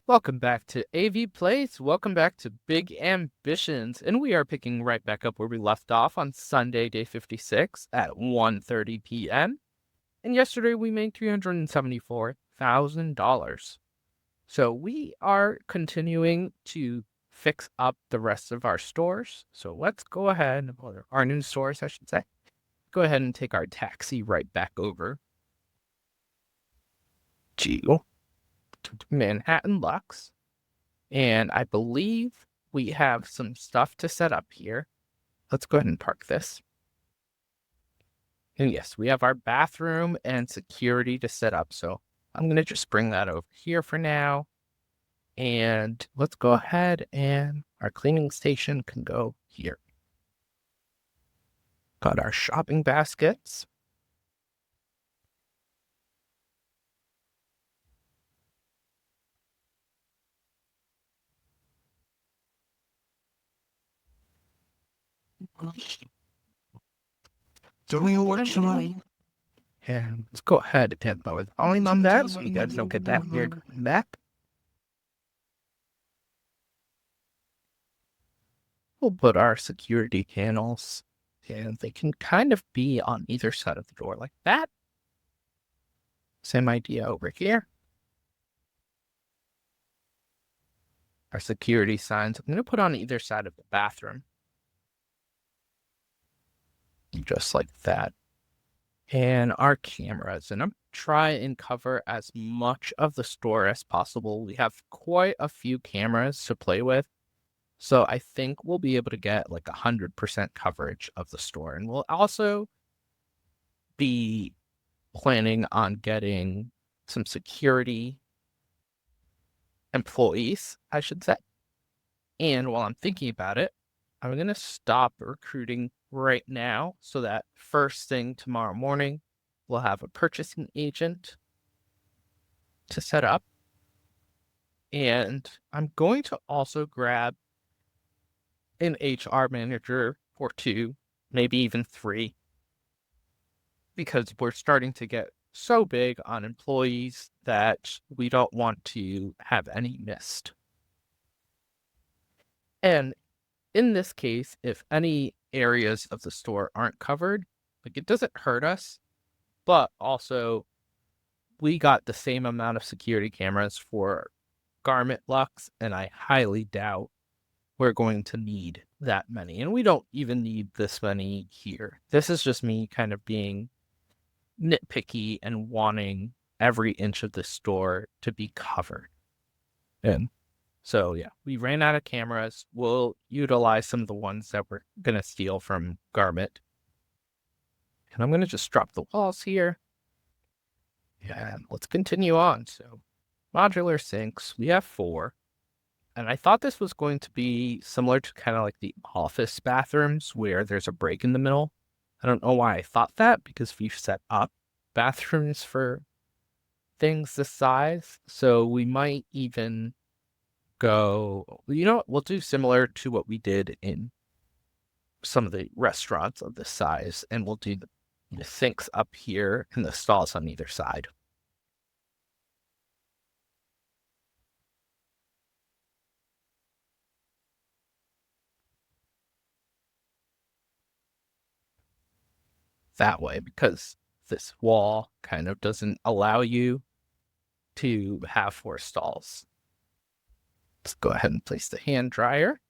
Welcome back to AVPlays. Welcome back to Big Ambitions. And we are picking right back up where we left off on Sunday, day 56 at 1:30 p.m. And yesterday we made $374,000. So we are continuing to fix up the rest of our stores. So let's go ahead, or our new stores, I should say. Go ahead and take our taxi right back over to Manhattan Lux. And I believe we have some stuff to set up here. Let's go ahead and park this. And yes, we have our bathroom and security to set up. So I'm going to just bring that over here for now. And let's go ahead and our cleaning station can go here. Got our shopping baskets. And let's go ahead and mow the volume on that so you guys don't get that weird back. We'll put our security panels, and they can kind of be on either side of the door like that. Same idea over here. Our security signs, I'm going to put on either side of the bathroom. Just like that. And our cameras, and I'm try and cover as much of the store as possible. We have quite a few cameras to play with. So I think we'll be able to get like 100% coverage of the store. And we'll also be planning on getting some security employees, I should say. And while I'm thinking about it, I'm going to stop recruiting right now so that first thing tomorrow morning, we'll have a purchasing agent to set up. And I'm going to also grab an HR manager or two, maybe even three, because we're starting to get so big on employees that we don't want to have any missed. And in this case, if any areas of the store aren't covered, like it doesn't hurt us, but also we got the same amount of security cameras for Garment Lux, and I highly doubt we're going to need that many. And we don't even need this many here. This is just me kind of being nitpicky and wanting every inch of the store to be covered. And so, yeah, we ran out of cameras. We'll utilize some of the ones that we're going to steal from Garment. And I'm going to just drop the walls here. Yeah, let's continue on. So, modular sinks, we have 4. And I thought this was going to be similar to kind of like the office bathrooms where there's a break in the middle. I don't know why I thought that, because we've set up bathrooms for things this size. So we might even go, you know what, we'll do similar to what we did in some of the restaurants of this size, and we'll do the sinks up here and the stalls on either side. That way, because this wall kind of doesn't allow you to have 4 stalls. Let's go ahead and place the hand dryer.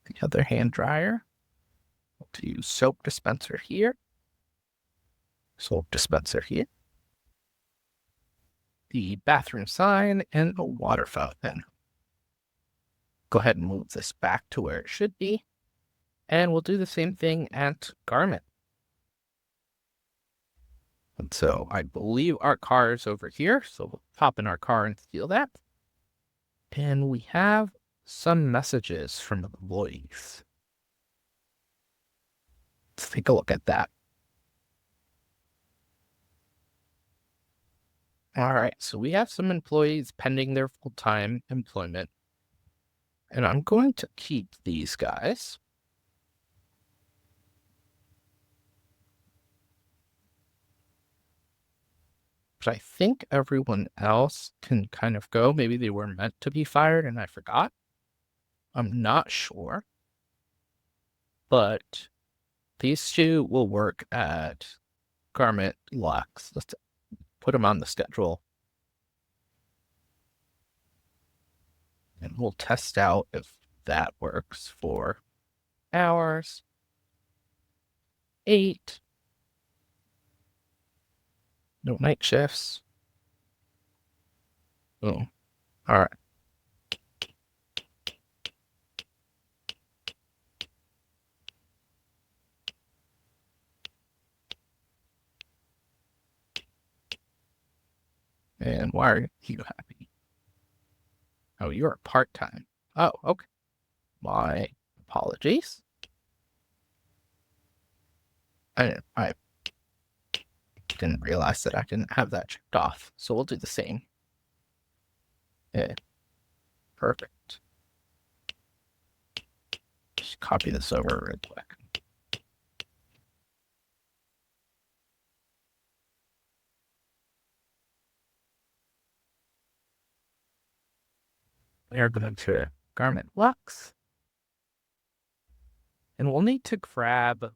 The other hand dryer. We'll do soap dispenser here. Soap dispenser here. The bathroom sign and a water fountain. Go ahead and move this back to where it should be. And we'll do the same thing at Garment. And so I believe our car is over here. So we'll hop in our car and steal that. And we have some messages from employees. Let's take a look at that. All right, so we have some employees pending their full-time employment. And I'm going to keep these guys. but I think everyone else can kind of go. Maybe they were meant to be fired and I forgot. I'm not sure. But these two will work at Garment Lux. Let's put them on the schedule. And we'll test out if that works for hours. 8. No night shifts. Oh, all right. And why are you happy? Oh, you're part-time. Oh, okay. My apologies. I didn't realize that I didn't have that checked off. So we'll do the same. Yeah, perfect. Just copy this over real quick. We are going to Garment Lux. And we'll need to grab,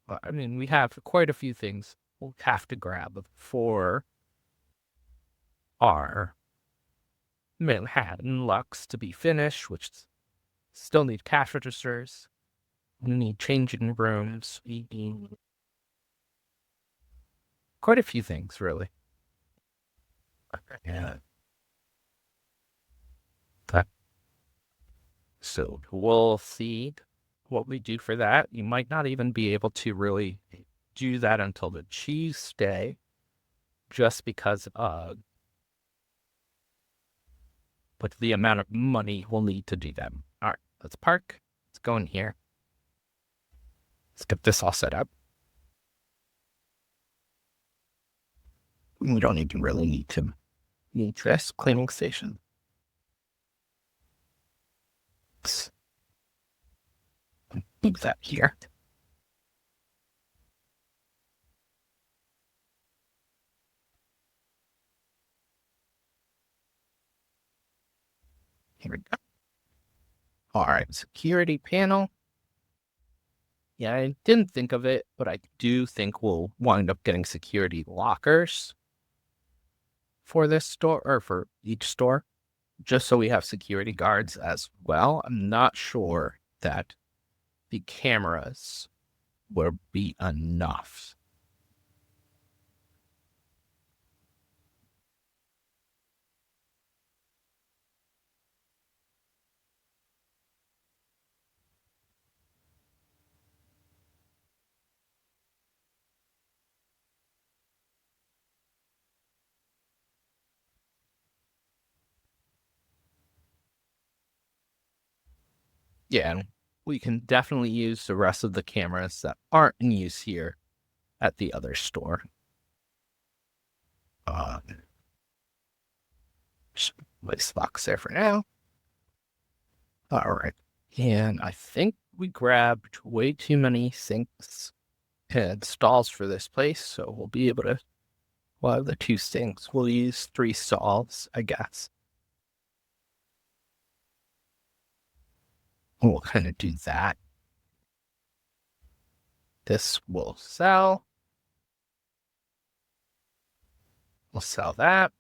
I mean, we have quite a few things we'll have to grab for our Manhattan Lux to be finished, which still need cash registers. We need changing rooms. We need quite a few things, really. Yeah. So we'll see what we do for that. You might not even be able to really do that until the Tuesday, just because of but the amount of money we'll need to do that. All right, let's park. Let's go in here. Let's get this all set up. We don't even really need to need this cleaning station. Let's move that here. Here we go. All right, security panel. Yeah, I didn't think of it, but I do think we'll wind up getting security lockers for this store, or for each store, just so we have security guards as well. I'm not sure that the cameras will be enough. Yeah, and we can definitely use the rest of the cameras that aren't in use here at the other store. Place box there for now. All right. And I think we grabbed way too many sinks and stalls for this place, so we'll be able to, we'll have the 2 sinks. We'll use 3 stalls, I guess. We'll kind of do that. This will sell. We'll sell that.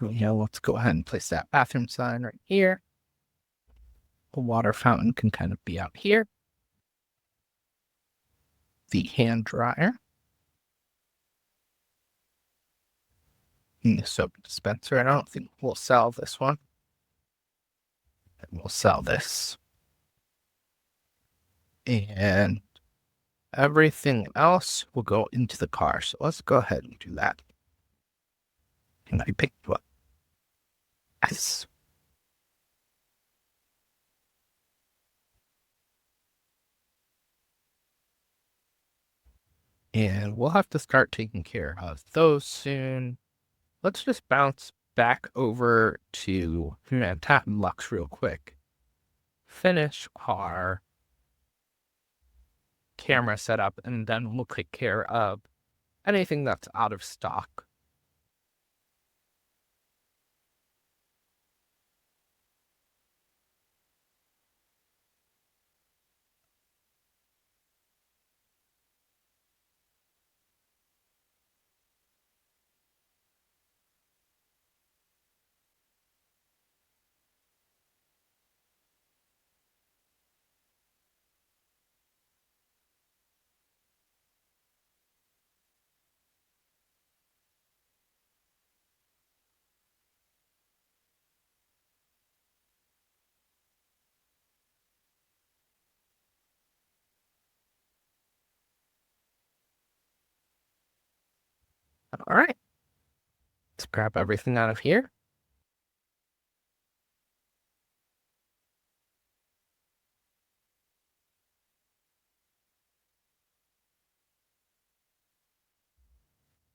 Yeah, let's go ahead and place that bathroom sign right here. The water fountain can kind of be out here. The hand dryer. And the soap dispenser. I don't think we'll sell this one. And we'll sell this. And everything else will go into the car. So let's go ahead and do that. And I picked what? Yes. And we'll have to start taking care of those soon. Let's just bounce back over to Manhattan Lux real quick. Finish our camera setup, and then we'll take care of anything that's out of stock. All right, let's grab everything out of here.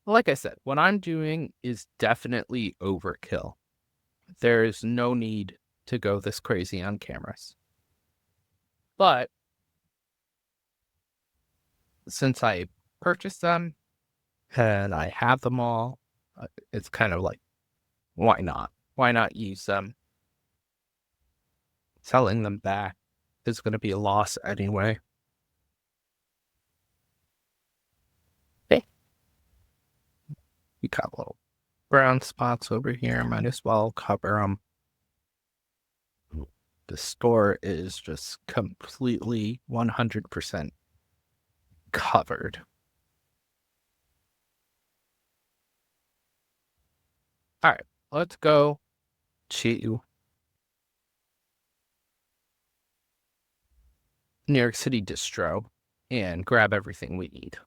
Like I said, what I'm doing is definitely overkill. There is no need to go this crazy on cameras. But since I purchased them and I have them all, it's kind of like, why not? Why not use them? Selling them back is going to be a loss anyway. Hey, we got little brown spots over here. Might as well cover them. The store is just completely 100% covered. All right, let's go to New York City Distro and grab everything we need.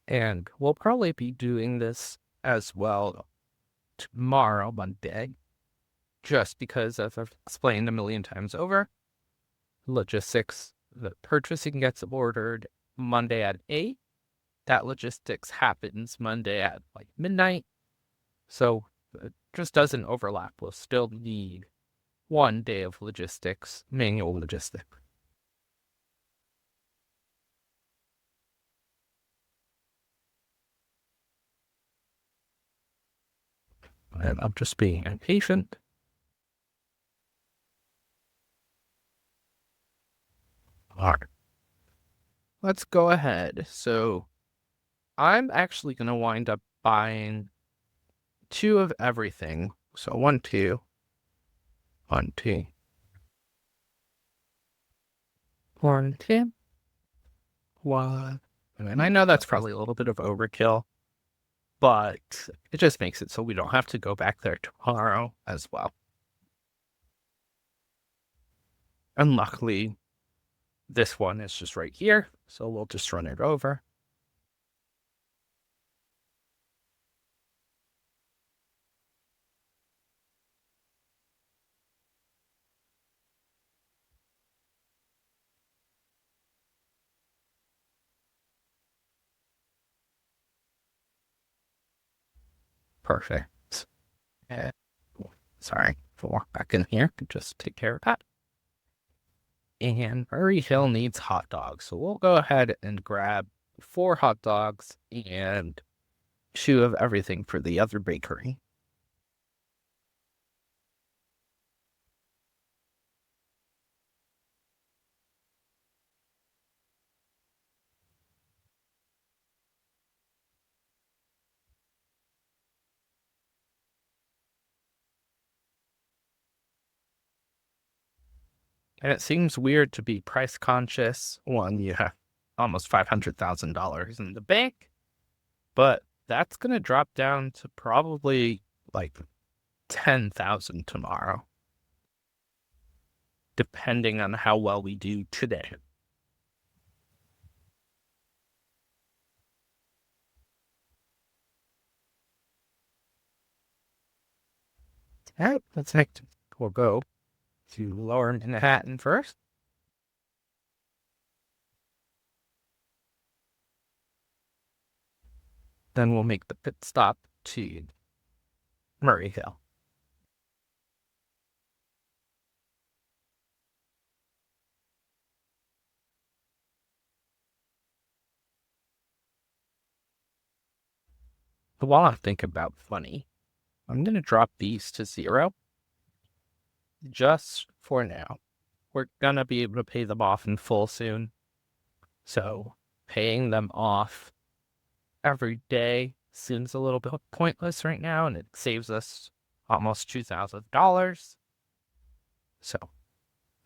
And we'll probably be doing this as well tomorrow, Monday, just because, as I've explained a million times over, logistics, the purchasing gets ordered Monday at 8. That logistics happens Monday at like midnight. So it just doesn't overlap. We'll still need 1 day of logistics, manual logistics. And I'm just being impatient. All right. Let's go ahead. So I'm actually going to wind up buying 2 of everything. So 1, 2, 1, 2, 1, 2, 1. And I know that's probably a little bit of overkill, but it just makes it so we don't have to go back there tomorrow as well. And luckily, this one is just right here, so we'll just run it over. Perfect. And, sorry, for walk back in here, just take care of that. And Murray Hill needs hot dogs, so we'll go ahead and grab 4 hot dogs and 2 of everything for the other bakery. And it seems weird to be price conscious when you have almost $500,000 in the bank, but that's going to drop down to probably like 10,000 tomorrow. depending on how well we do today. All right, let's next. We'll go to Lower Manhattan first. Then we'll make the pit stop to Murray Hill. But while I think about funny, I'm going to drop these to 0 just for now. We're going to be able to pay them off in full soon. So paying them off every day seems a little bit pointless right now, and it saves us almost $2,000. So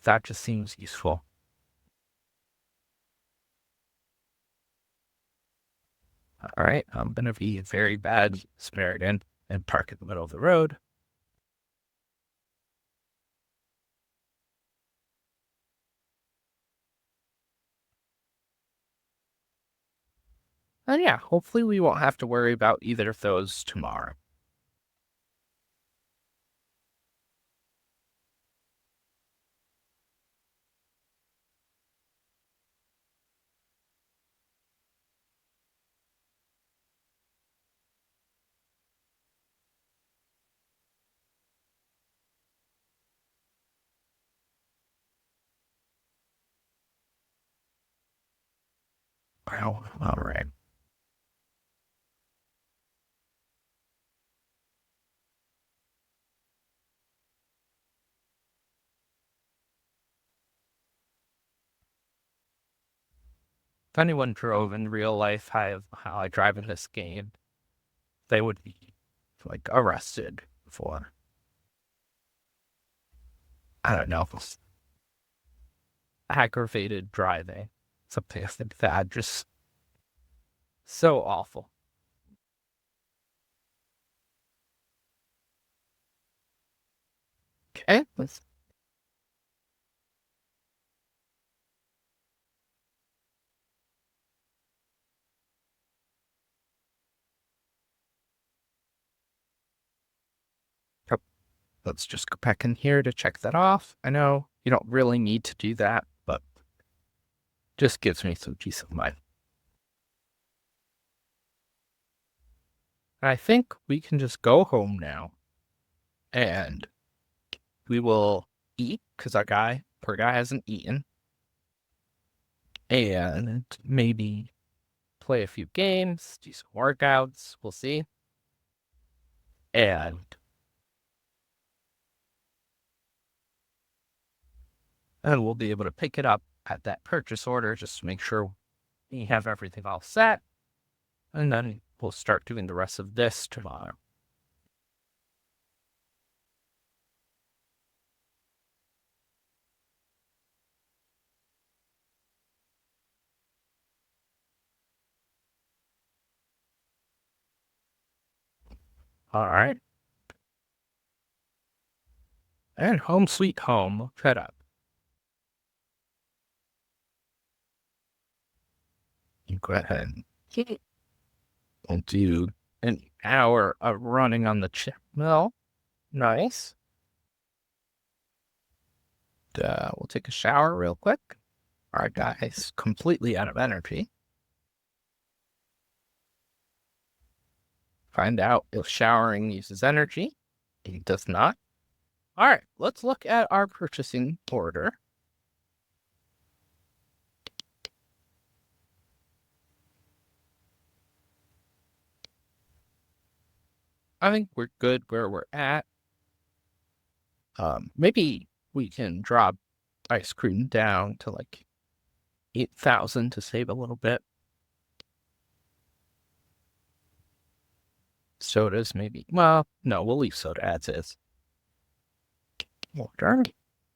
that just seems useful. All right, I'm going to be a very bad Samaritan and park in the middle of the road. And yeah, hopefully we won't have to worry about either of those tomorrow. Wow, all right. If anyone drove in real life how I drive in this game, they would be like arrested for, I don't know, aggravated driving, something like that. Just so awful. Okay, let's just go back in here to check that off. I know you don't really need to do that, but just gives me some peace of mind. I think we can just go home now, and we will eat because poor guy hasn't eaten, and maybe play a few games, do some workouts. We'll see. And we'll be able to pick it up at that purchase order just to make sure we have everything all set. And then we'll start doing the rest of this tomorrow. All right. And home sweet home, fed up. You go ahead and do an hour of running on the chip mill. Nice. We'll take a shower real quick. Our guy's completely out of energy. Find out if showering uses energy. It does not. All right, let's look at our purchasing order. I think we're good where we're at. Maybe we can drop ice cream down to like 8,000 to save a little bit. Sodas, maybe. Well, no, we'll leave soda as is. Order.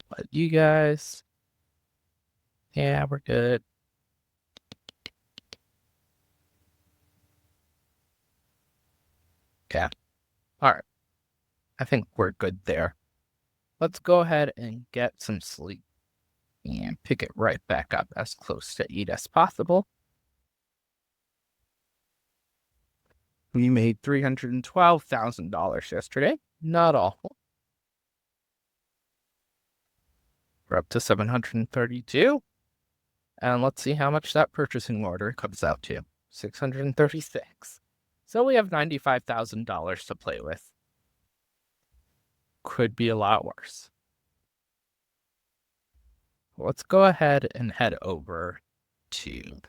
But you guys. Yeah, we're good. Yeah. All right. I think we're good there. let's go ahead and get some sleep and pick it right back up as close to 8 as possible. We made $312,000 yesterday. Not awful. We're up to 732. And let's see how much that purchasing order comes out to. 636. So we have $95,000 to play with. Could be a lot worse. Let's go ahead and head over to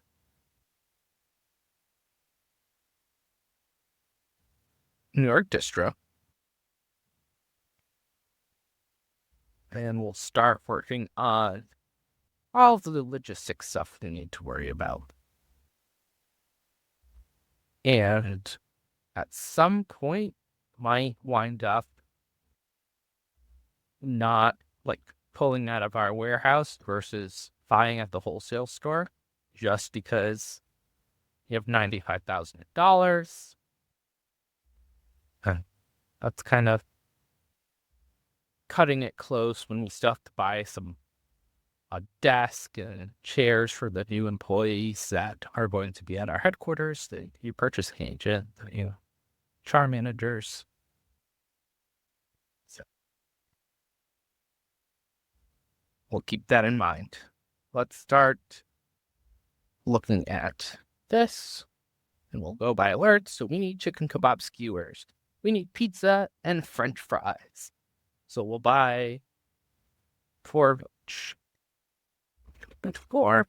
New York Distro. And we'll start working on all of the logistics stuff we need to worry about. And at some point, might wind up not like pulling out of our warehouse versus buying at the wholesale store just because you have $95,000. That's kind of cutting it close when we still have to buy a desk and chairs for the new employees that are going to be at our headquarters, the new purchasing agent, the new char managers. So we'll keep that in mind. Let's start looking at this, and we'll go by alerts. So we need chicken kebab skewers. We need pizza and French fries. So we'll buy 4 of each. 4.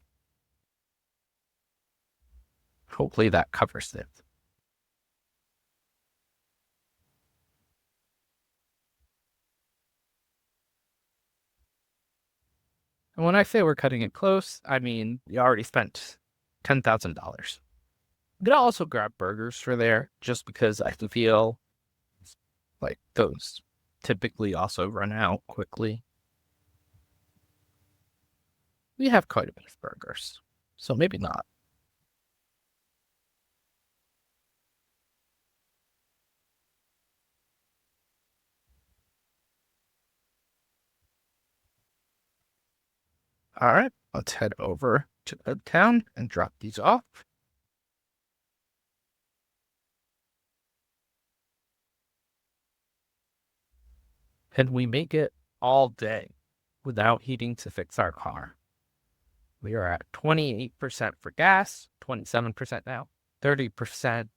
Hopefully that covers it. And when I say we're cutting it close, I mean you already spent $10,000. I'm gonna also grab burgers for there just because I feel like those typically also run out quickly. We have quite a bit of burgers, so maybe not. All right, let's head over to Uptown and drop these off. And we make it all day without heating to fix our car. We are at 28% for gas, 27% now, 30%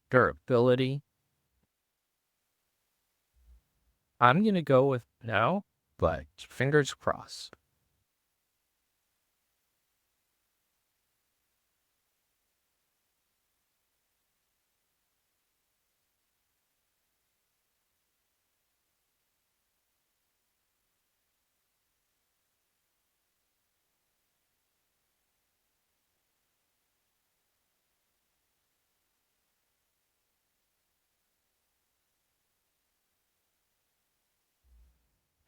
durability. I'm going to go with no, but fingers crossed.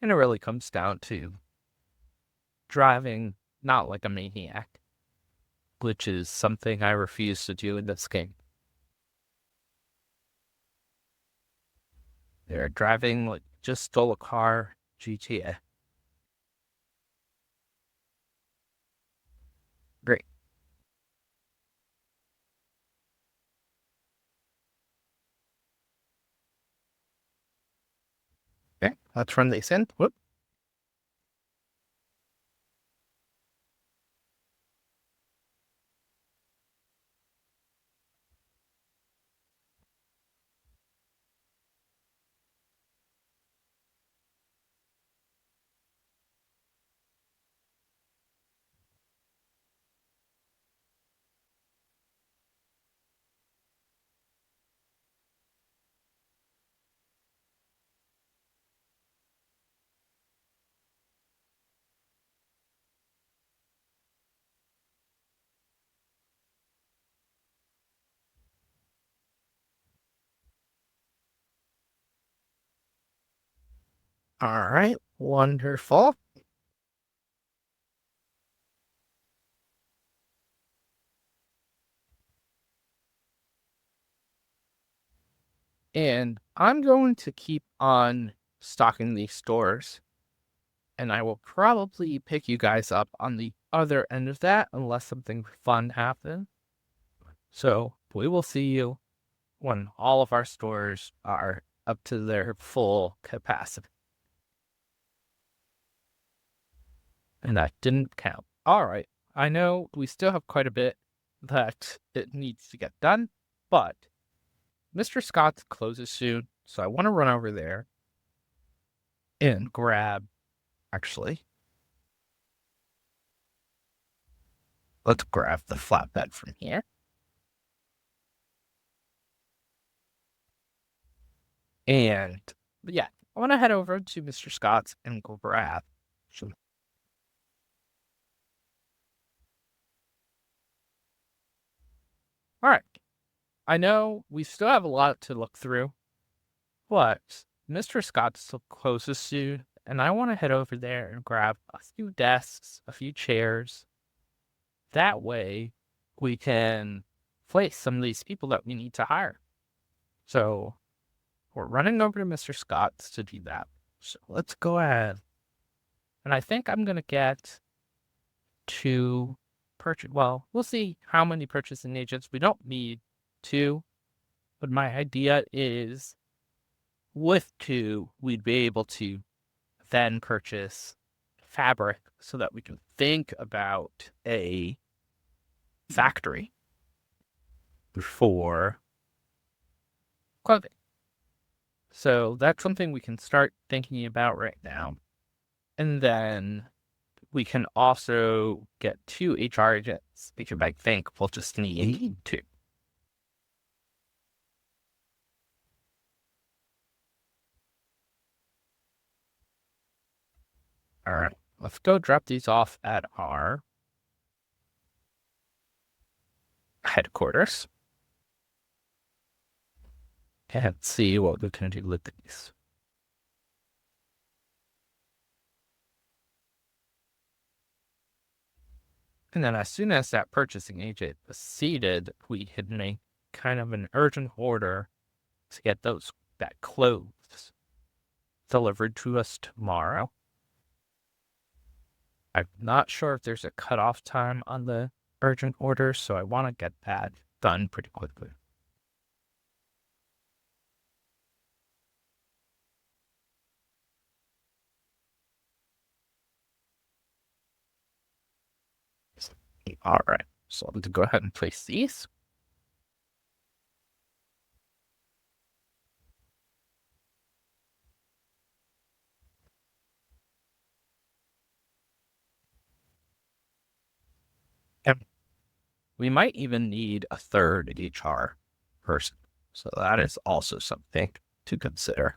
And it really comes down to driving not like a maniac, which is something I refuse to do in this game. They're driving like just stole a car, GTA. Great. Okay, let's run this in. Whoop. All right, wonderful. And I'm going to keep on stocking these stores, and I will probably pick you guys up on the other end of that unless something fun happens. So we will see you when all of our stores are up to their full capacity. And that didn't count. All right. I know we still have quite a bit that it needs to get done, but Mr. Scott's closes soon, so I want to run over there and grab. Actually, let's grab the flatbed from here. And yeah, I want to head over to Mr. Scott's and grab some. All right. I know we still have a lot to look through, but Mr. Scott's still closes soon, and I want to head over there and grab a few desks, a few chairs. That way, we can place some of these people that we need to hire. So, we're running over to Mr. Scott's to do that. So, let's go ahead. And I think I'm going to get two purchase. Well, we'll see how many purchasing agents. We don't need two, but my idea is with two, we'd be able to then purchase fabric so that we can think about a factory for clothing. So that's something we can start thinking about right now. And then we can also get two HR agents because I think we'll just need two. All right, let's go drop these off at our headquarters and see what we can do with these. And then as soon as that purchasing agent was seated, we can make kind of an urgent order to get that clothes delivered to us tomorrow. I'm not sure if there's a cutoff time on the urgent order, so I want to get that done pretty quickly. All right, so I'm going to go ahead and place these. And we might even need a third HR person, so that is also something to consider.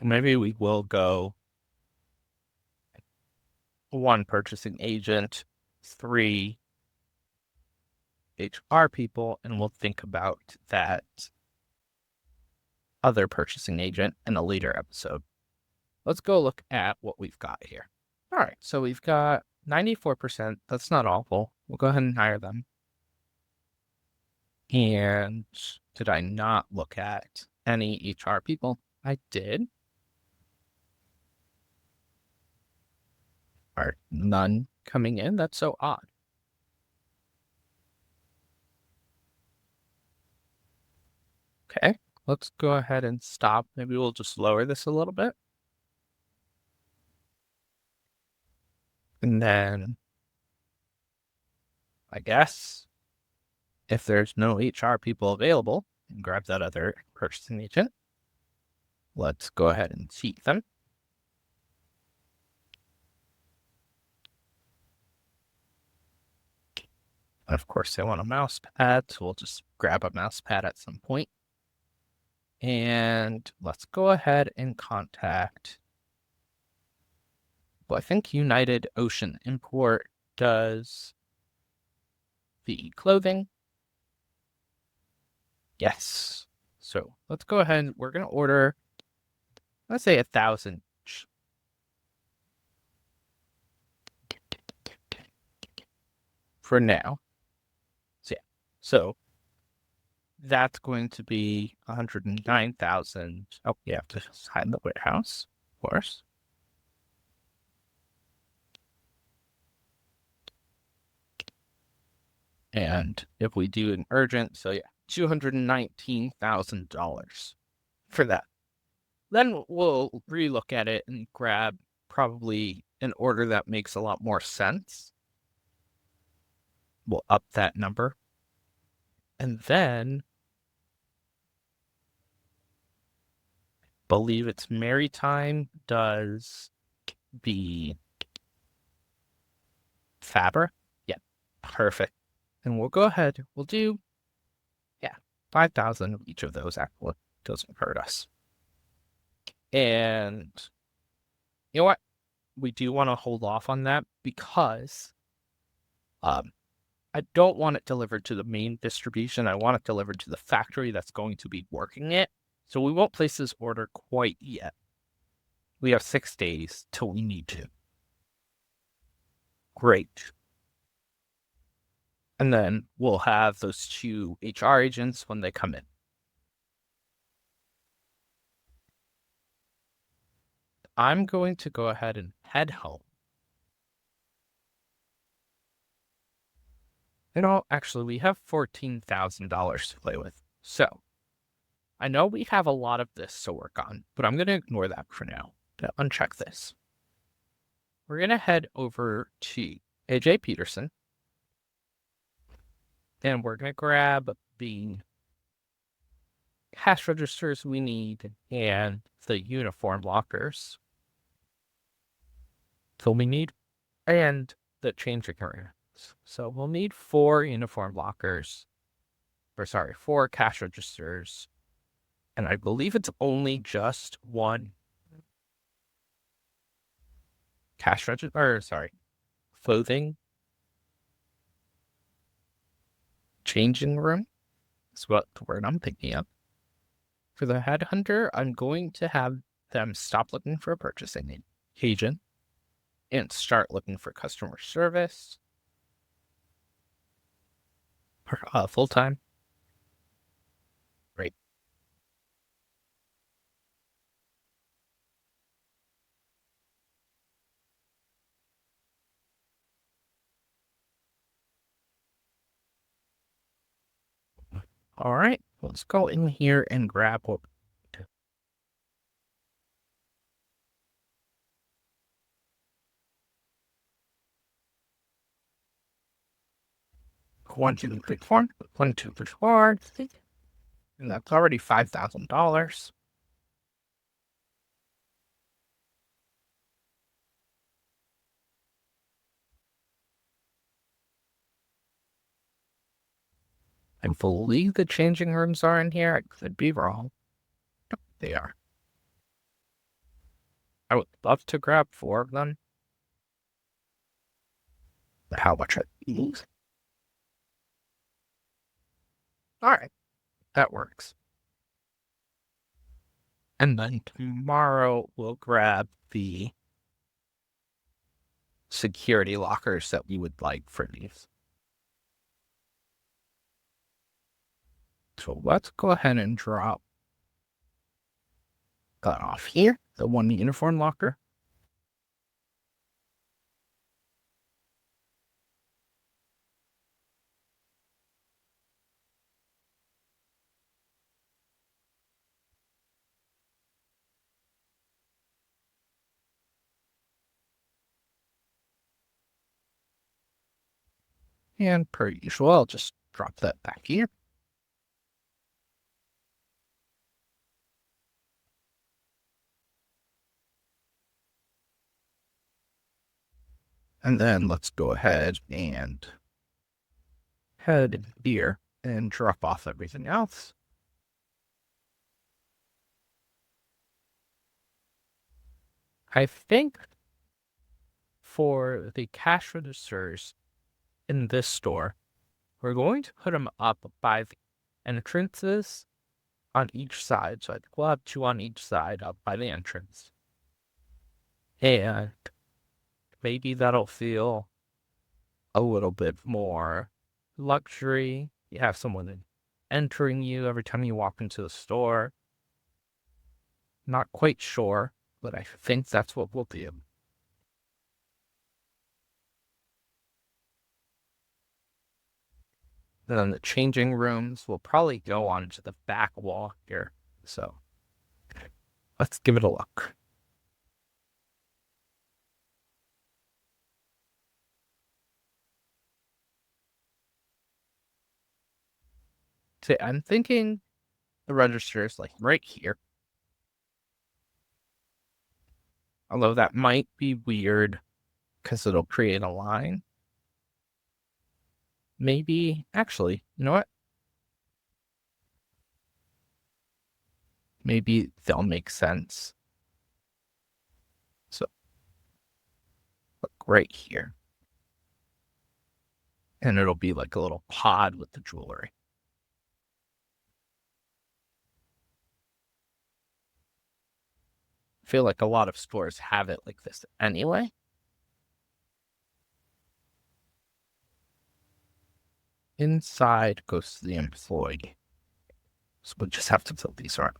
Maybe we will go one purchasing agent, three HR people, and we'll think about that other purchasing agent in a later episode. Let's go look at what we've got here. All right, so we've got 94%. That's not awful. We'll go ahead and hire them. And did I not look at any HR people? I did. Are none coming in? That's so odd. Okay, let's go ahead and stop. Maybe we'll just lower this a little bit. And then I guess if there's no HR people available, and grab that other purchasing agent. Let's go ahead and seat them. And of course, they want a mouse pad, so we'll just grab a mouse pad at some point. And let's go ahead and contact. Well, I think United Ocean Import does the clothing. Yes. So let's go ahead. We're going to order, let's say 1,000. For now. So that's going to be 109,000. Oh, you have to sign the warehouse, of course. And if we do an urgent, so yeah, $219,000 for that. Then we'll relook at it and grab probably an order that makes a lot more sense. We'll up that number. And then believe it's Maritime does the fabric. Yeah, perfect. And we'll go ahead. We'll do, yeah, 5,000 of each of those. Actually doesn't hurt us. And you know what? We do want to hold off on that because I don't want it delivered to the main distribution. I want it delivered to the factory that's going to be working it. So we won't place this order quite yet. We have 6 days till we need to. Great. And then we'll have those 2 HR agents when they come in. I'm going to go ahead and head home. Actually, we have $14,000 to play with. So I know we have a lot of this to work on, but I'm going to ignore that for now. To uncheck this. We're going to head over to AJ Peterson. And we're going to grab the cash registers we need and the uniform lockers. So we need, and the changing rooms. So we'll need 4 uniform lockers, 4 cash registers. And I believe it's only just 1 cash register, clothing changing room. That's what the word I'm thinking of. For the headhunter, I'm going to have them stop looking for a purchasing agent and start looking for customer service full time. Great. All right, let's go in here and grab what. One, two, three, four. 1, 2, 3, 4. And that's already $5,000. I believe the changing rooms are in here. I could be wrong. They are. I would love to grab 4 of them. But how much are these? All right, that works. And then tomorrow we'll grab the security lockers that we would like for these. So let's go ahead and drop that off here, the 1 uniform locker. And per usual, I'll just drop that back here. And then let's go ahead and head here and drop off everything else. I think for the cash registers in this store, we're going to put them up by the entrances on each side. So I think we'll have 2 on each side up by the entrance. And maybe that'll feel a little bit more luxury. You have someone entering you every time you walk into the store. Not quite sure, but I think that's what we'll do. Then the changing rooms will probably go onto the back wall here. So let's give it a look. So I'm thinking the register is like right here. Although that might be weird because it'll create a line. Maybe, actually, you know what? Maybe they'll make sense. So look right here. And it'll be like a little pod with the jewelry. I feel like a lot of stores have it like this anyway. Inside goes to the employee. So we'll just have to fill these around.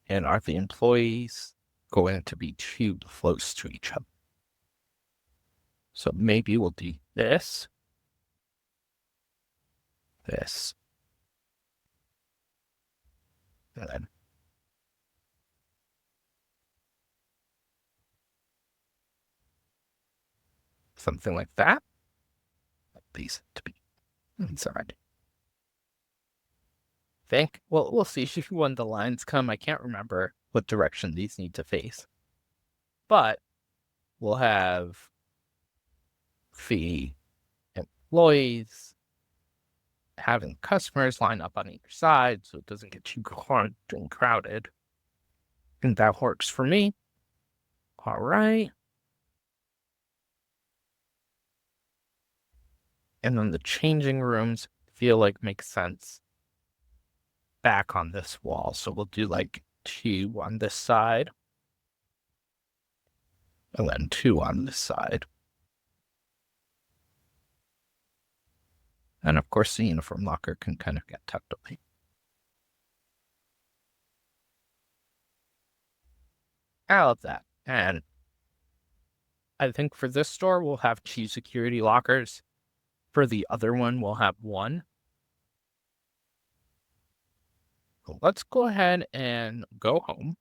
And are the employees going to be too close to each other? So maybe we'll do this, this, and then something like that. These to be inside. Think. Well, we'll see when the lines come. I can't remember what direction these need to face. But we'll have the employees having customers line up on either side so it doesn't get too hard and crowded. And that works for me. All right. And then the changing rooms feel like makes sense back on this wall. So we'll do like 2 on this side. And then 2 on this side. And of course, the uniform locker can kind of get tucked away. I love that. And I think for this store, we'll have 2 security lockers. For the other one, we'll have 1. Let's go ahead and go home.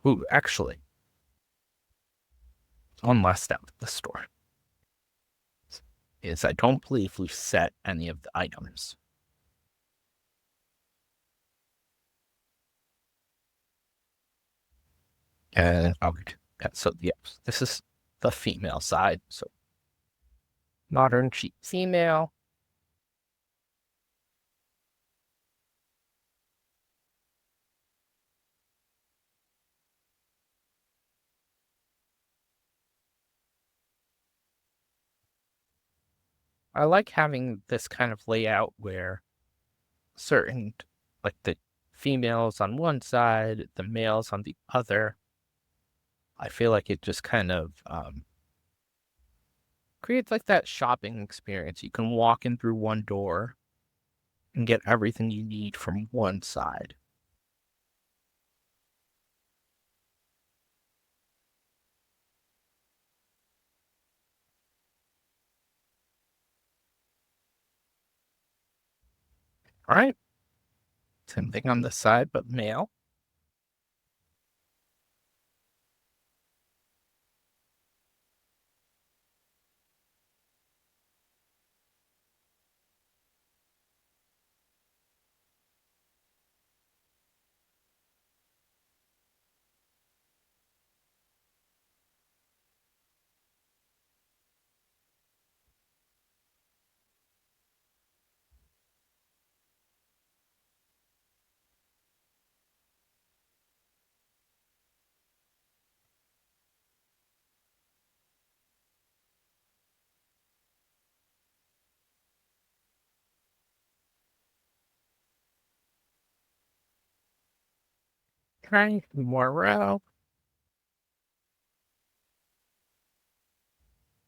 Ooh, actually, one last step at the store is I don't believe we've set any of the items. And so yeah, this is the female side. So modern cheap female. I like having this kind of layout where certain, like the females on one side, the males on the other. I feel like it just kind of creates like that shopping experience. You can walk in through one door and get everything you need from one side. All right. Same thing on this side, but male. Okay, more row.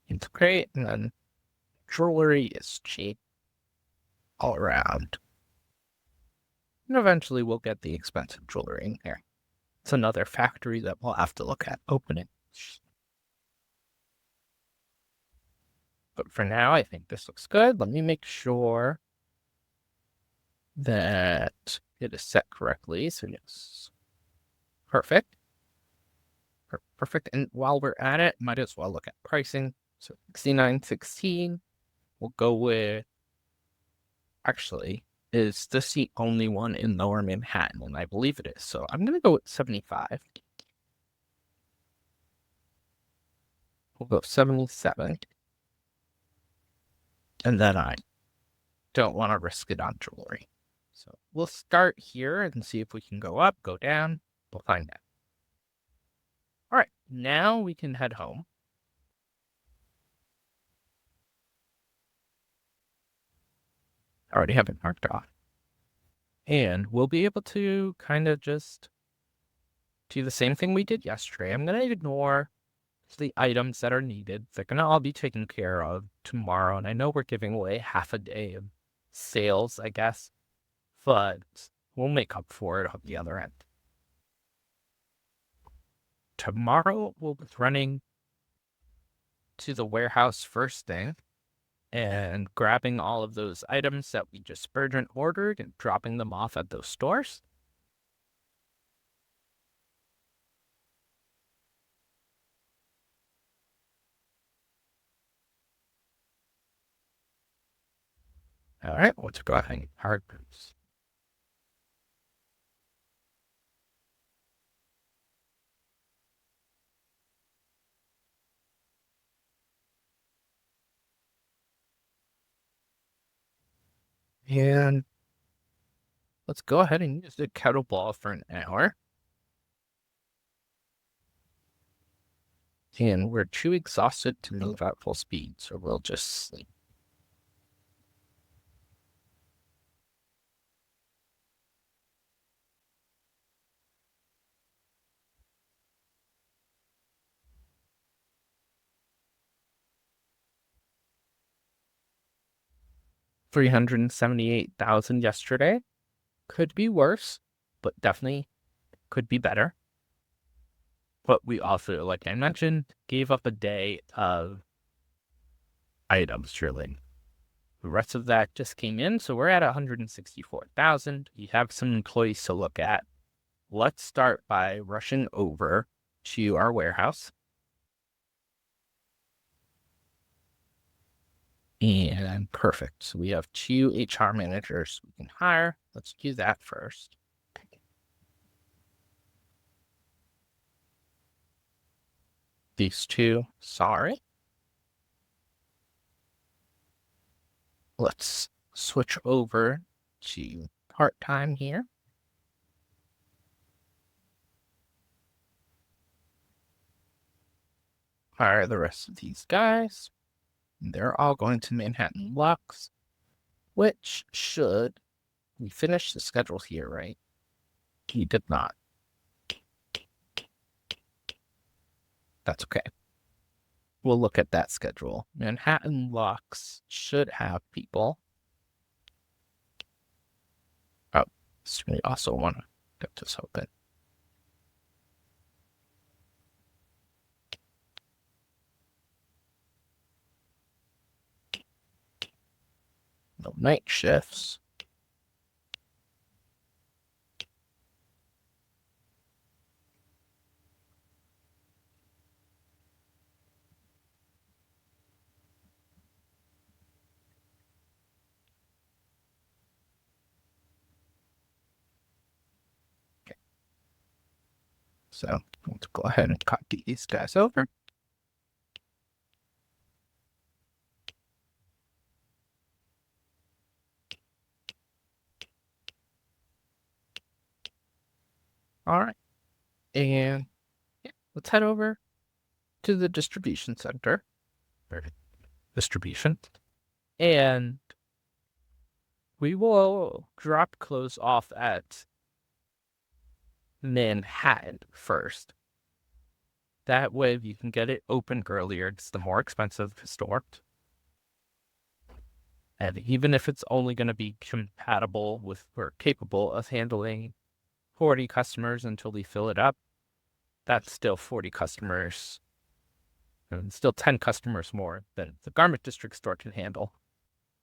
It's great, and then jewelry is cheap all around. And eventually we'll get the expensive jewelry in here. It's another factory that we'll have to look at opening. But for now, I think this looks good. Let me make sure that it is set correctly. So yes, perfect. Perfect. And while we're at it, might as well look at pricing. So 69.16. We'll go with, actually, is this the only one in Lower Manhattan? And I believe it is. So I'm going to go with 75. We'll go 77. And then I don't want to risk it on jewelry. So we'll start here and see if we can go up, go down. We'll find out. All right, now we can head home. I already have it marked off. And we'll be able to kind of just do the same thing we did yesterday. I'm going to ignore the items that are needed. They're going to all be taken care of tomorrow. And I know we're giving away half a day of sales, I guess, but we'll make up for it on the other end. Tomorrow we'll be running to the warehouse first thing and grabbing all of those items that we just urgent ordered and dropping them off at those stores. All right, let's go ahead and hard boots. And let's go ahead and use the kettlebell for an hour. And we're too exhausted to move at full speed, so we'll just sleep. $378,000 yesterday. Could be worse, but definitely could be better. But we also, like I mentioned, gave up a day of items, surely. The rest of that just came in, so we're at 164,000. You have some employees to look at. Let's start by rushing over to our warehouse. And perfect. So we have 2 HR managers we can hire. Let's do that first. These 2, sorry. Let's switch over to part-time here. Hire the rest of these guys. They're all going to Manhattan Lux, which should, we finished the schedule here, right? He did not. That's okay. We'll look at that schedule. Manhattan Lux should have people. Oh, so we also want to get this open. No night shifts. Okay. So let's go ahead and copy these guys over. All right. And yeah, let's head over to the distribution center. Distribution. And we will drop clothes off at Manhattan first. That way you can get it open earlier. It's the more expensive store. And even if it's only going to be compatible with or capable of handling 40 customers until we fill it up, that's still 40 customers and still 10 customers more than the Garment District store can handle.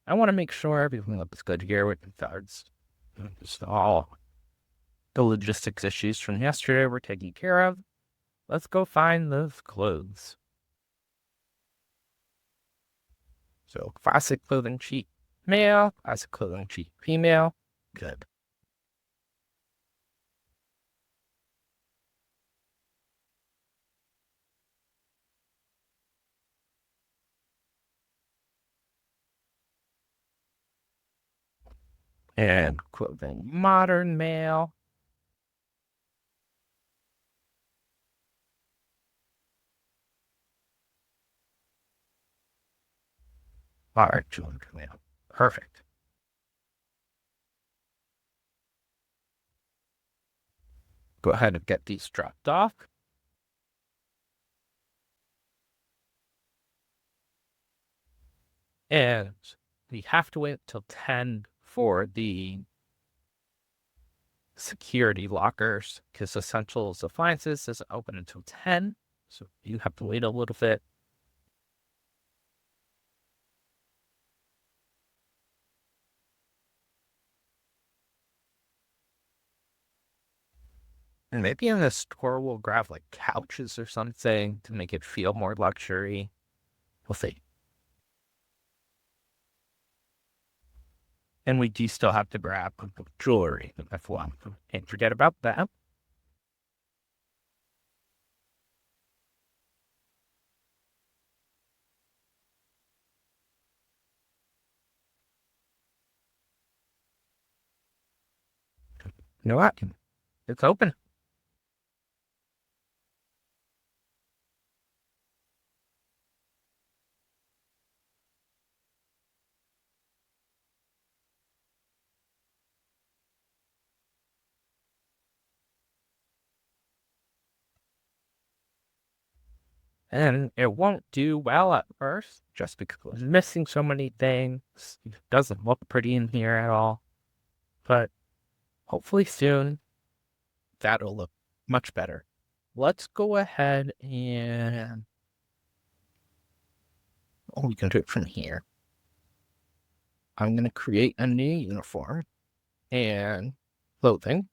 I want to make sure everything looks good here with regards to all the logistics issues from yesterday we're taking care of. Let's go find those clothes. So classic clothing sheet male, classic clothing sheet female. Good. And clothing modern male. Modern children male. Perfect. Go ahead and get these dropped off. And we have to wait till 10 for the security lockers because Essentials Appliances doesn't open until 10. So you have to wait a little bit. And maybe in the store we'll grab like couches or something to make it feel more luxury. We'll see. And we do still have to grab jewelry. F1. Can't forget about that. You know what? It's open. And it won't do well at first just because it's missing so many things. It doesn't look pretty in here at all. But hopefully soon that'll look much better. Let's go ahead and we can do it from here. I'm going to create a new uniform and clothing.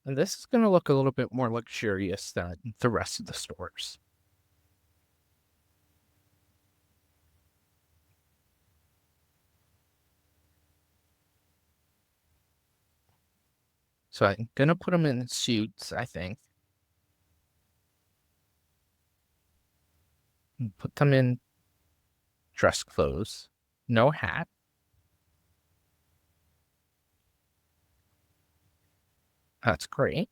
And this is going to look a little bit more luxurious than the rest of the stores. So I'm going to put them in suits, I think. And put them in dress clothes. No hat. That's great.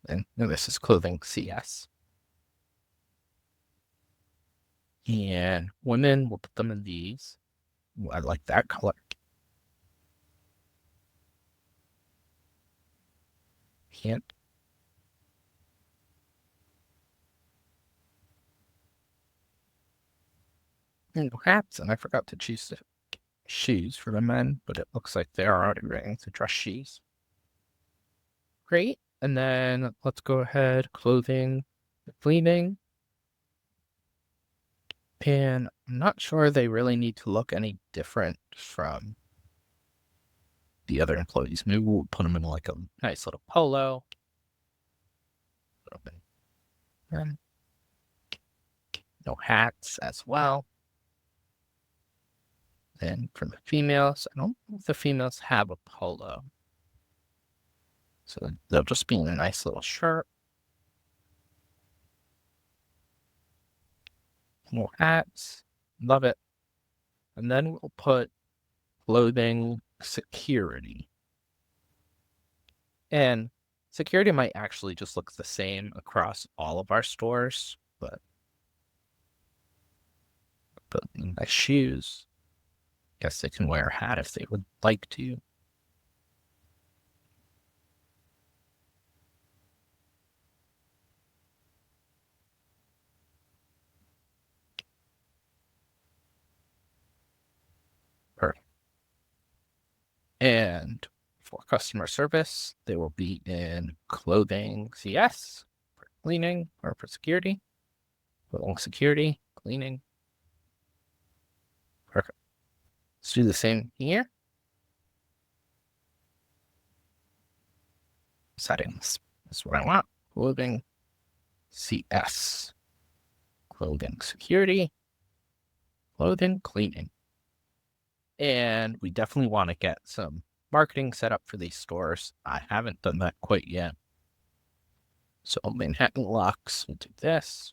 And this is clothing CS. And women, we'll put them in these. Ooh, I like that color. Can't. And hats, and I forgot to choose the shoes for the men, but it looks like they are already ready to dress shoes. Great. And then let's go ahead, clothing, cleaning. And I'm not sure they really need to look any different from the other employees. Maybe we'll put them in like a nice little polo. And no hats as well. And for the females, I don't know if the females have a polo. So they'll just be in a nice little shirt. More hats. Love it. And then we'll put clothing security. And security might actually just look the same across all of our stores, but nice shoes. Guess they can wear a hat if they would like to. And for customer service, they will be in clothing CS for cleaning or for security. Clothing security, cleaning. Perfect. Let's do the same here. Settings. That's what I want. Clothing CS. Clothing security. Clothing cleaning. And we definitely want to get some marketing set up for these stores. I haven't done that quite yet. So Manhattan Lux, we'll do this.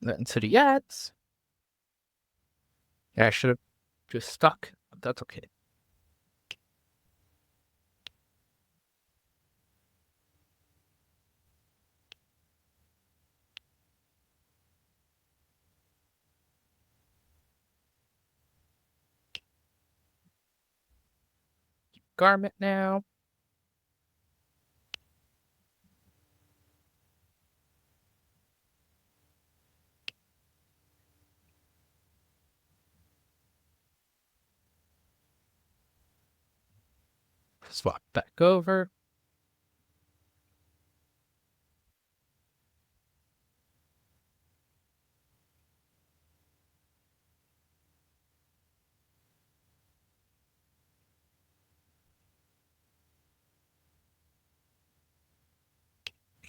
Then city ads. Yeah, I should have just stuck, but that's okay. Garment now. Swap back over.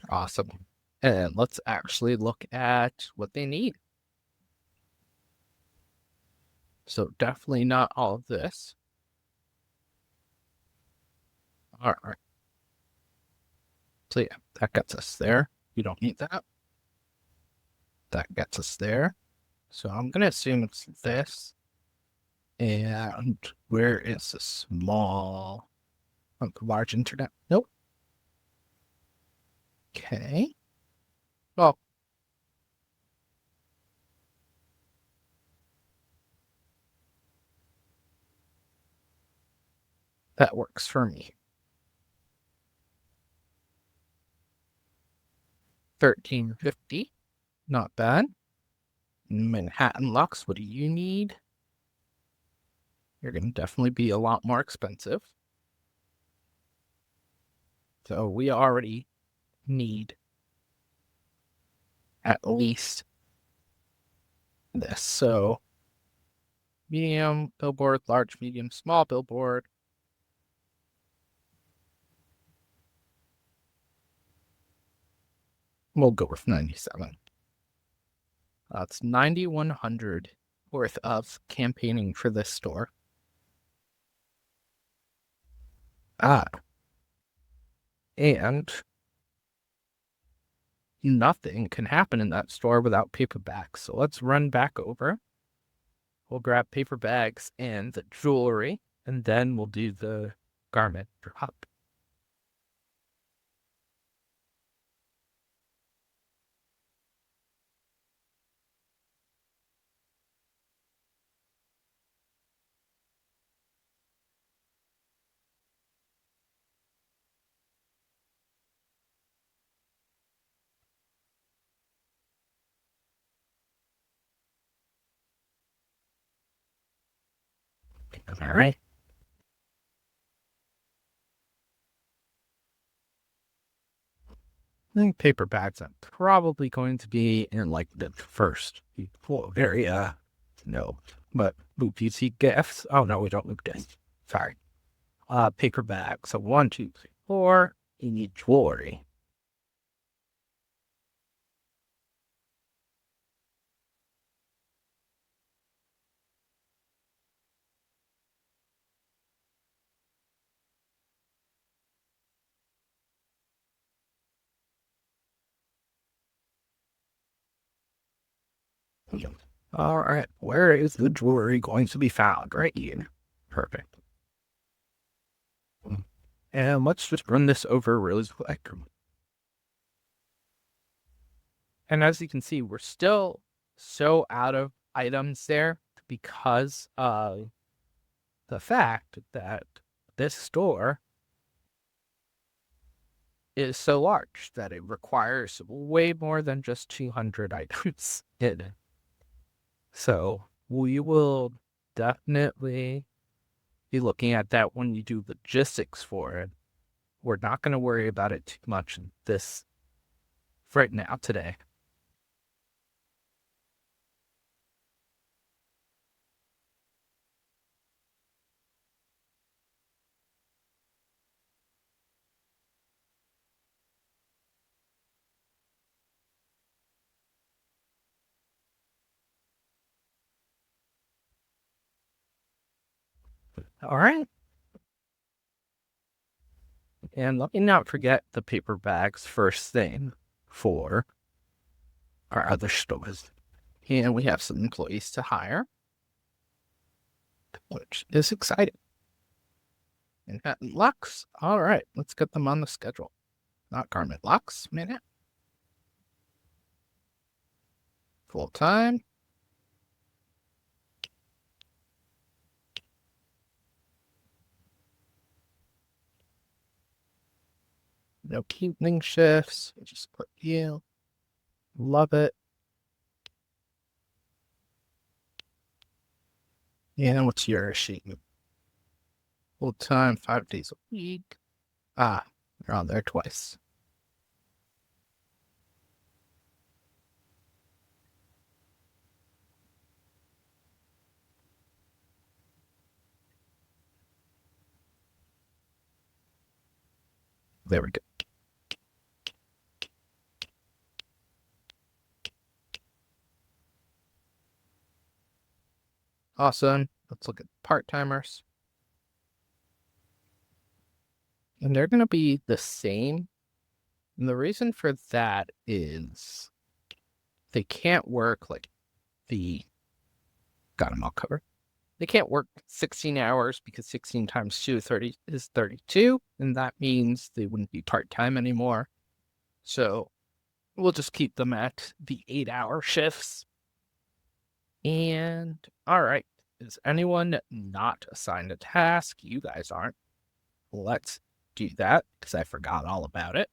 Awesome. And let's actually look at what they need. So definitely not all of this. All right. So yeah, that gets us there. You don't need that. That gets us there. So I'm going to assume it's this. And where is the small, large internet? Nope. Okay. Well, that works for me. 1350. Not bad. Manhattan Lux, what do you need? You're going to definitely be a lot more expensive. So we already need at least this. So medium billboard, large, medium, small billboard. We'll go with 97. That's 9,100 worth of campaigning for this store. And nothing can happen in that store without paper bags. So let's run back over. We'll grab paper bags and the jewelry, and then we'll do the garment drop. All right. I think paper bags are probably going to be in like the first area. No, but PC gifts. Oh no, we don't loop this. Sorry. Paper bags. So 1, 2, 3, 4. You need jewelry. All right. Where is the jewelry going to be found? Right here. Perfect. And let's just run this over really quick. And as you can see, we're still so out of items there because of the fact that this store is so large that it requires way more than just 200 items in it. So we will definitely be looking at that when you do logistics for it. We're not going to worry about it too much in this right now today. All right. And let me not forget the paper bags first thing for our other stores. And we have some employees to hire, which is exciting. Manhattan Lux. All right, let's get them on the schedule. Not Garment Lux, Manhattan. Full time. No evening shifts. We just put you. Love it. Yeah, what's your sheet? Full time, 5 days a week. Ah, you're on there twice. There we go. Awesome. Let's look at part timers. And they're going to be the same. And the reason for that is they can't work like got them all covered. They can't work 16 hours because 16 times 2 is 32. And that means they wouldn't be part time anymore. So we'll just keep them at the 8-hour shifts. And all right. Is anyone not assigned a task? You guys aren't. Let's do that because I forgot all about it.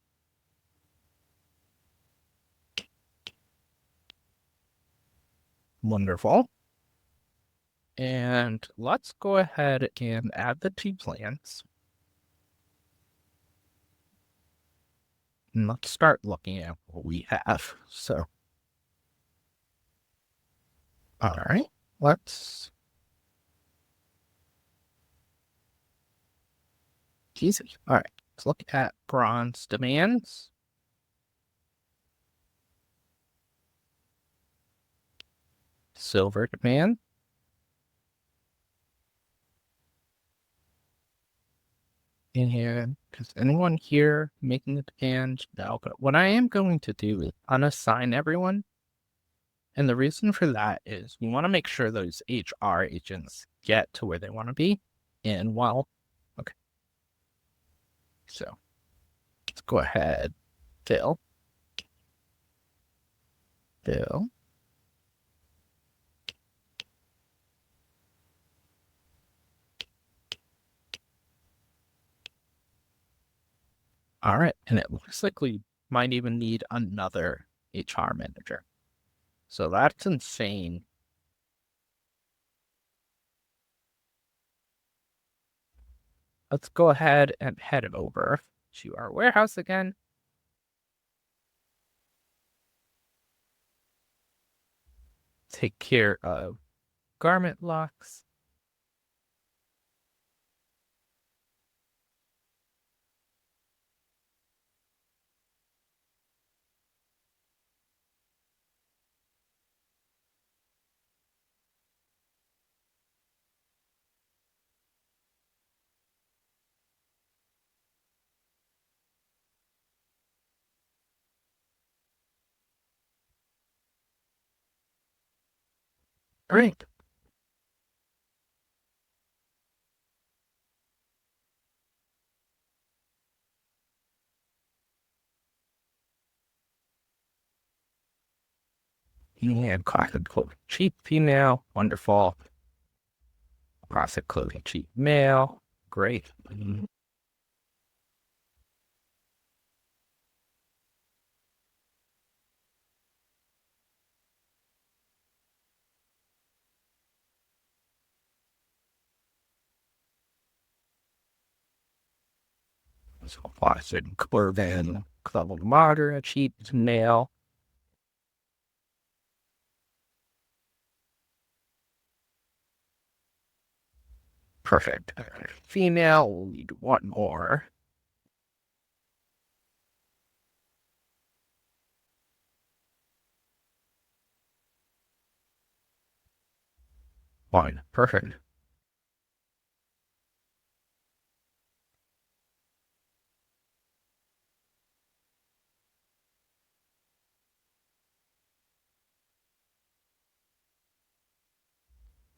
Wonderful. And let's go ahead and add the 2 plans. And let's start looking at what we have. So, all right, let's. Easy. All right, let's look at bronze demands. Silver demand. In here, because anyone here making the demand? No, but what I am going to do is unassign everyone. And the reason for that is we want to make sure those HR agents get to where they want to be. And okay. So let's go ahead. Bill. All right. And it looks like we might even need another HR manager. So that's insane. Let's go ahead and head over to our warehouse again. Take care of garment locks. Great. And classic clothing cheap female. Wonderful. Classic clothing cheap male. Great. So plastic, clothing, club of moderate, sheet, nail. Perfect. Female, we'll need one more. Fine. Perfect.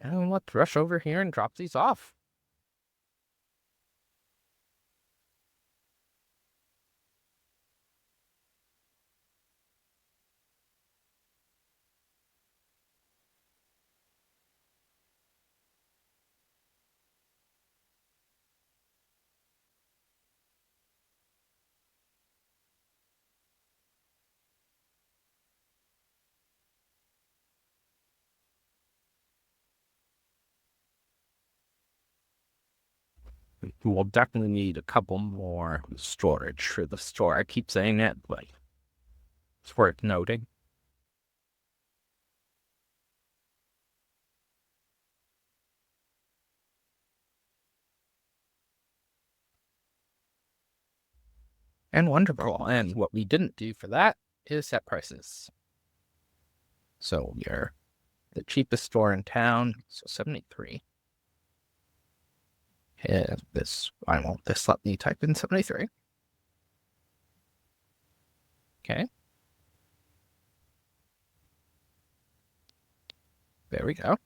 And let's rush over here and drop these off. We'll definitely need a couple more storage for the store. I keep saying that, but it's worth noting. And wonderful. And what we didn't do for that is set prices. So we're the cheapest store in town, so 73. And this, I won't, this let me type in 73. Okay. There we go.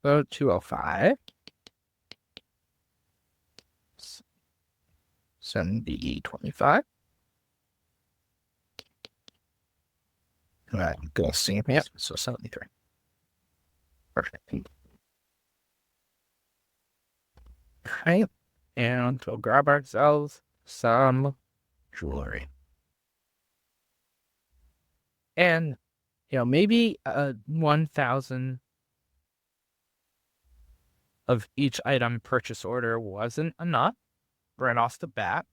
So 205. 7025. All right, go see. Yep, so 73. Perfect. Okay. And we'll grab ourselves some jewelry. And, maybe 1,000 of each item purchase order wasn't enough right off the bat.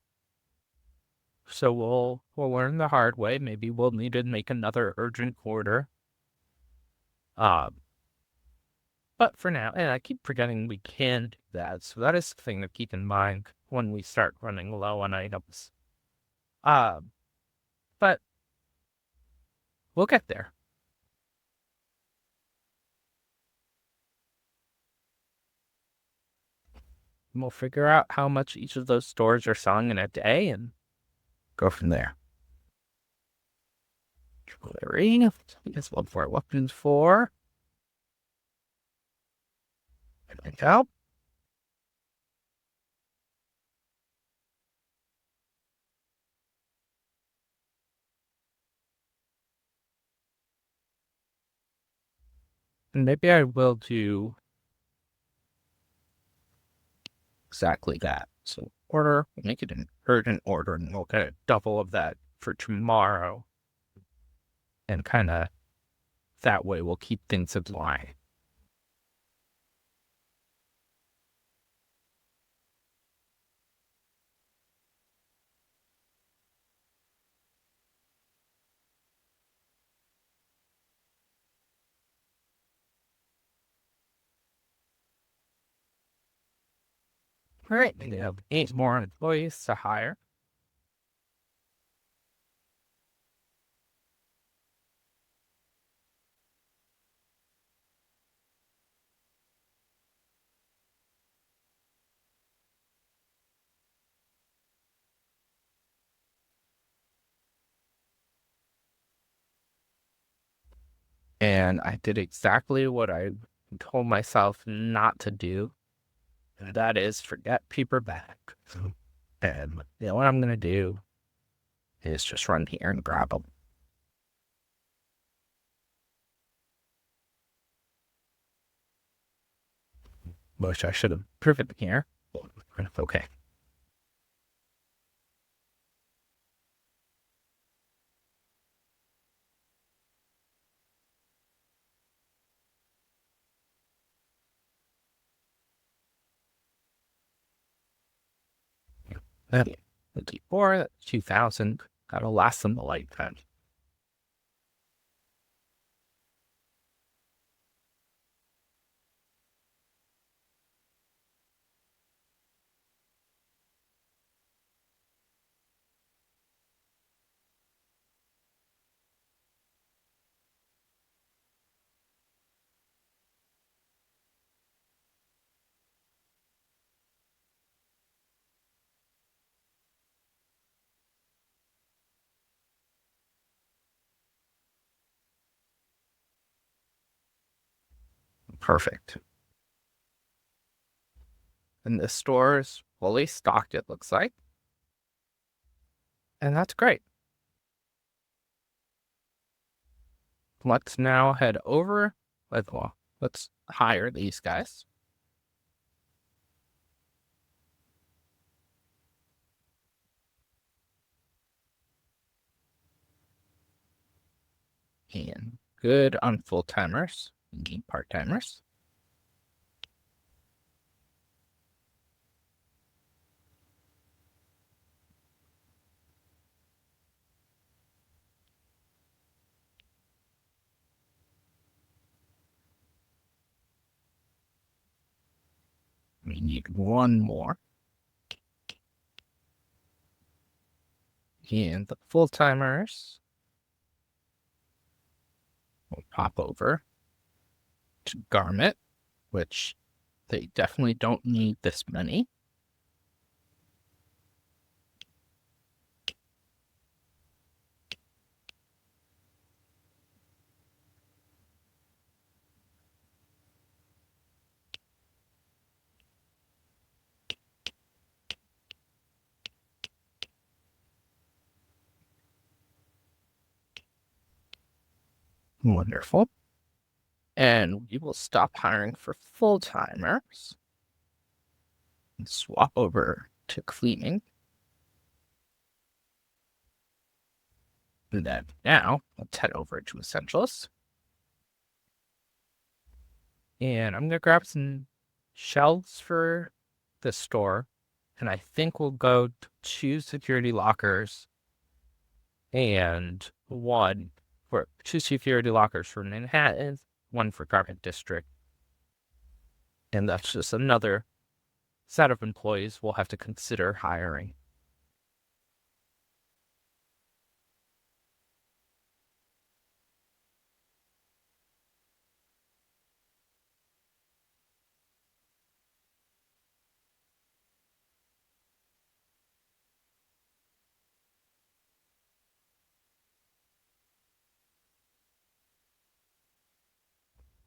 So we'll learn the hard way. Maybe we'll need to make another urgent order. But for now, and I keep forgetting we can do that. So that is something to keep in mind when we start running low on items. But we'll get there. We'll figure out how much each of those stores are selling in a day and go from there. Jewelry. Let's look for weapons for. And help. And maybe I will do exactly that. So order, we'll make it an urgent order, and we'll get a double of that for tomorrow. And kind of that way we'll keep things in line. All right, we have 8 more employees to hire. And I did exactly what I told myself not to do. And that is forget paperback. And what I'm going to do is just run here and grab them. Which I should have driven here. Okay. And the D4, that's 2,000. That'll last them a lifetime. Perfect. And the store is fully stocked, it looks like. And that's great. Let's now head over. Let's hire these guys. And good on full timers and part timers. We need one more. And the full timers will pop over to Garment, which they definitely don't need this many. Wonderful. And we will stop hiring for full timers and swap over to cleaning. And then now let's head over to essentials. And I'm going to grab some shelves for the store. And I think we'll go to 2 security lockers and 2 security lockers for Manhattan, 1 for Garment District. And that's just another set of employees we'll have to consider hiring.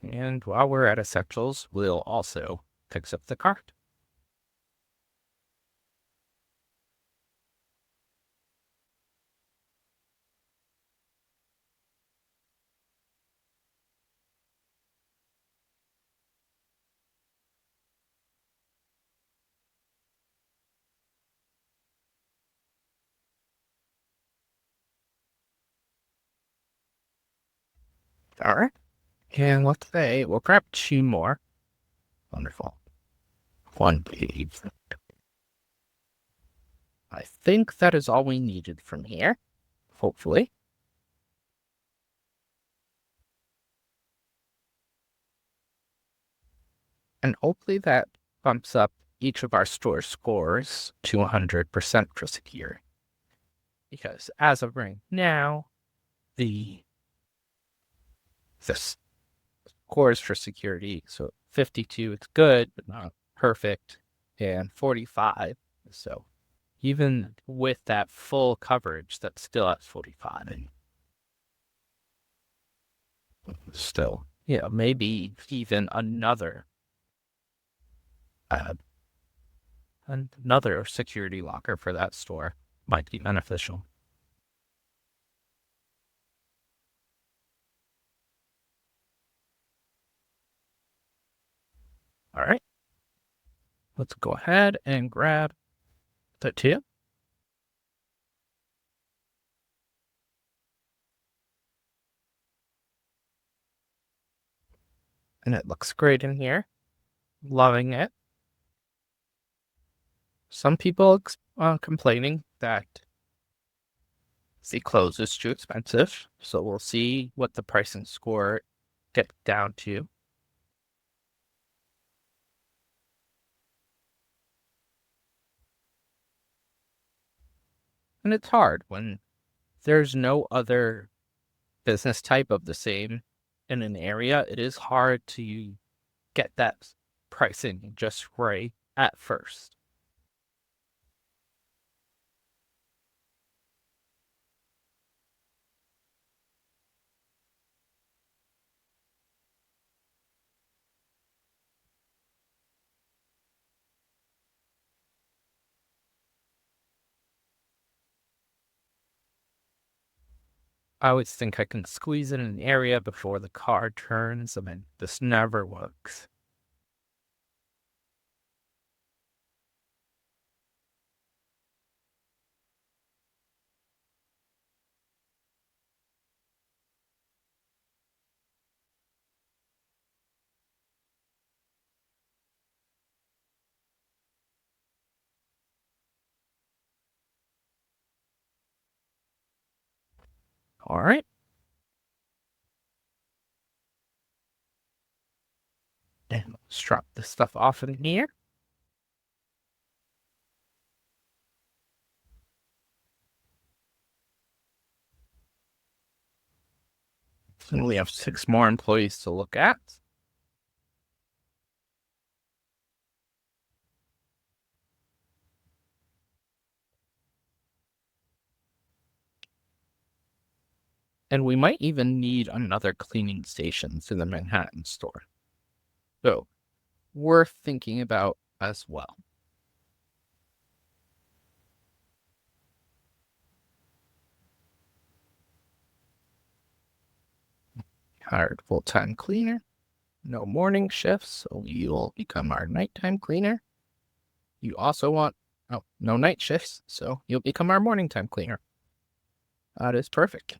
And while we're at essentials, we'll also fix up the cart. All right. And let's say we'll grab 2 more. Wonderful. 1 page. I think that is all we needed from here. Hopefully. And hopefully that bumps up each of our store scores to 100% for security. Because as of right now, the scores for security, so 52 it's good, but not perfect, and 45. So even with that full coverage, that's still at 45. And still, maybe even another security locker for that store might be beneficial. All right. Let's go ahead and grab the 2. And it looks great in here. Loving it. Some people complaining that the clothes is too expensive, so we'll see what the pricing score gets down to. And it's hard when there's no other business type of the same in an area. It is hard to get that pricing just right at first. I always think I can squeeze in an area before the car turns. I mean, this never works. All right. Then let's drop this stuff off in here. And we have 6 more employees to look at. And we might even need another cleaning station to the Manhattan store. So, worth thinking about as well. Hired full-time cleaner. No morning shifts, so you'll become our nighttime cleaner. You also want, no night shifts, so you'll become our morning time cleaner. That is perfect.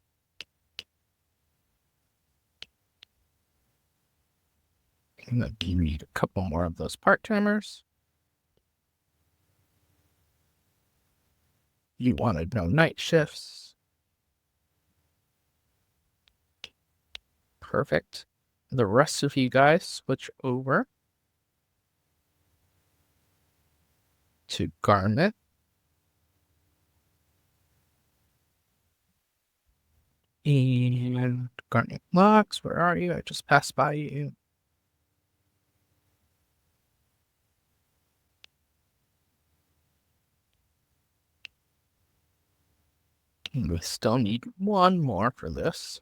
And then you need a couple more of those part-timers. You wanted no night shifts. Perfect. The rest of you guys switch over to garment. And Garnet Lux, where are you? I just passed by you. We still need one more for this.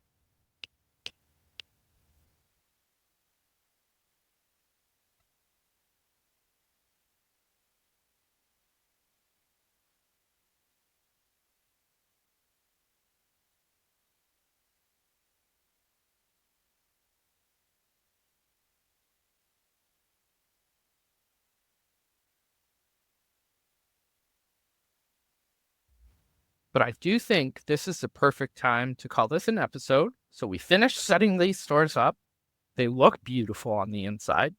But I do think this is the perfect time to call this an episode. So we finished setting these stores up. They look beautiful on the inside.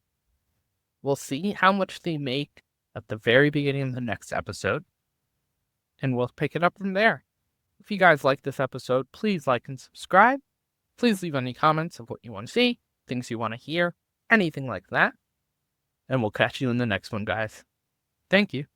We'll see how much they make at the very beginning of the next episode, and we'll pick it up from there. If you guys like this episode, please like and subscribe. Please leave any comments of what you want to see, things you want to hear, anything like that. And we'll catch you in the next one, guys. Thank you.